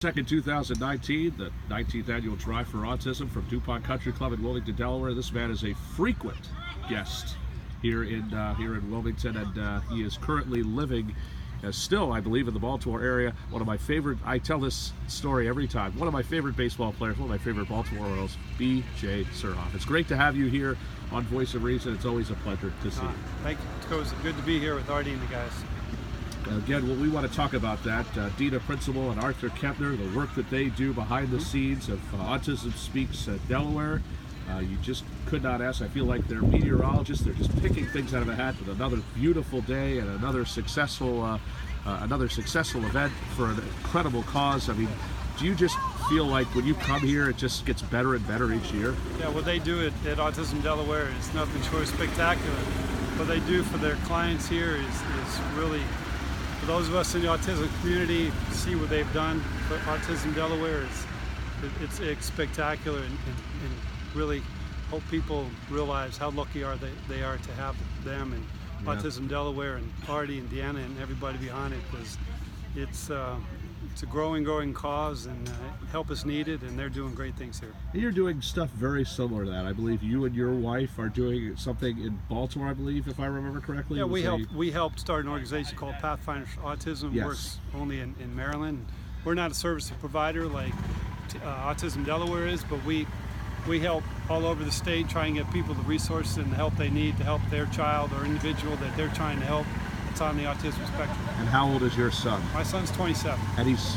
Second 2019, the 19th annual Drive for Autism from DuPont Country Club in Wilmington, Delaware. This man is a frequent guest here in Wilmington, and he is currently living still, I believe, in the Baltimore area. One of my favorite, I tell this story every time, one of my favorite baseball players, one of my favorite Baltimore Orioles, B.J. Surhoff. It's great to have you here on Voice of Reason. It's always a pleasure to see you. Thank you. It's good to be here with Artie and the guys. Again, we want to talk about that. Dina Principal and Arthur Kepner, the work that they do behind the scenes of Autism Speaks Delaware. You just could not ask. I feel like they're meteorologists. They're just picking things out of a hat with another beautiful day and another successful event for an incredible cause. I mean, do you just feel like when you come here, it just gets better and better each year? Yeah, what they do at Autism Delaware is nothing short of spectacular. What they do for their clients here is really, for those of us in the autism community, see what they've done for Autism Delaware, it's spectacular, and really hope people realize how lucky they are to have them and Autism Delaware and Artie and Deanna and everybody behind it, because it's a growing cause, and help is needed, and they're doing great things here. You're doing stuff very similar to that. I believe you and your wife are doing something in Baltimore, I believe, if I remember correctly. Yeah, we helped start an organization called Pathfinders Autism. Yes. Works only in Maryland. We're not a service provider like Autism Delaware is, but we help all over the state, try and get people the resources and the help they need to help their child or individual that they're trying to help that's on the autism spectrum. And how old is your son? My son's 27. And he's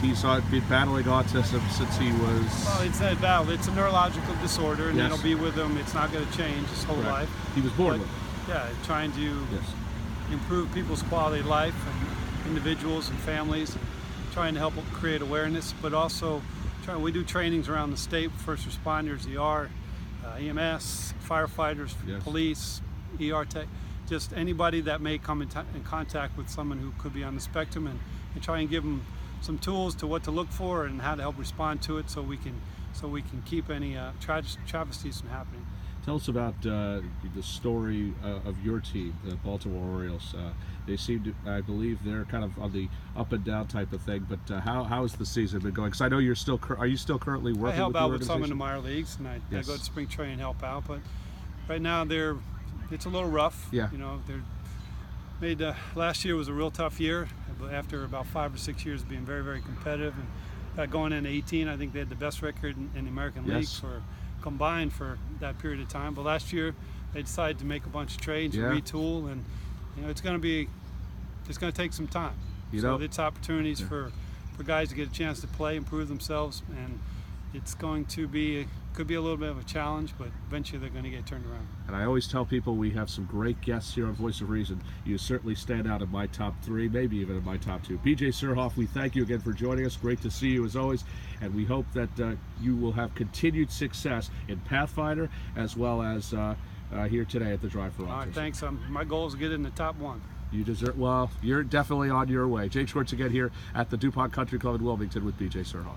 been battling autism since he was... Well, it's not a battle. It's a neurological disorder, and it'll be with him. It's not going to change his whole life. He was born with it. Yeah, trying to improve people's quality of life and individuals and families, and trying to help create awareness, but also we do trainings around the state, first responders, ER, EMS, firefighters, police, ER tech, just anybody that may come in contact with someone who could be on the spectrum, and try and give them some tools to what to look for and how to help respond to it, so we can keep any travesties from happening. Tell us about the story of your team, the Baltimore Orioles. They seem to, I believe, they're kind of on the up and down type of thing. But how has the season been going? Because I know you're still. Are you still currently working? I help with the out organization? with some in the minor leagues, and I go to spring training and help out. But right now it's a little rough. Yeah. You know, last year was a real tough year. But after about 5 or 6 years of being very competitive, and going into 18, I think they had the best record in the American League for combined for that period of time. But last year they decided to make a bunch of trades and retool, and it's going to take some time. So it's opportunities for guys to get a chance to play, improve themselves, and it's going to be could be a little bit of a challenge, but eventually they're going to get turned around. And I always tell people we have some great guests here on Voice of Reason. You certainly stand out in my top 3, maybe even in my top 2. B.J. Surhoff, we thank you again for joining us. Great to see you as always, and we hope that you will have continued success in Pathfinder as well as here today at the Drive for Autism. All right, thanks. My goal is to get in the top 1. You deserve. Well, you're definitely on your way. Jake Schwartz again here at the DuPont Country Club in Wilmington with B.J. Surhoff.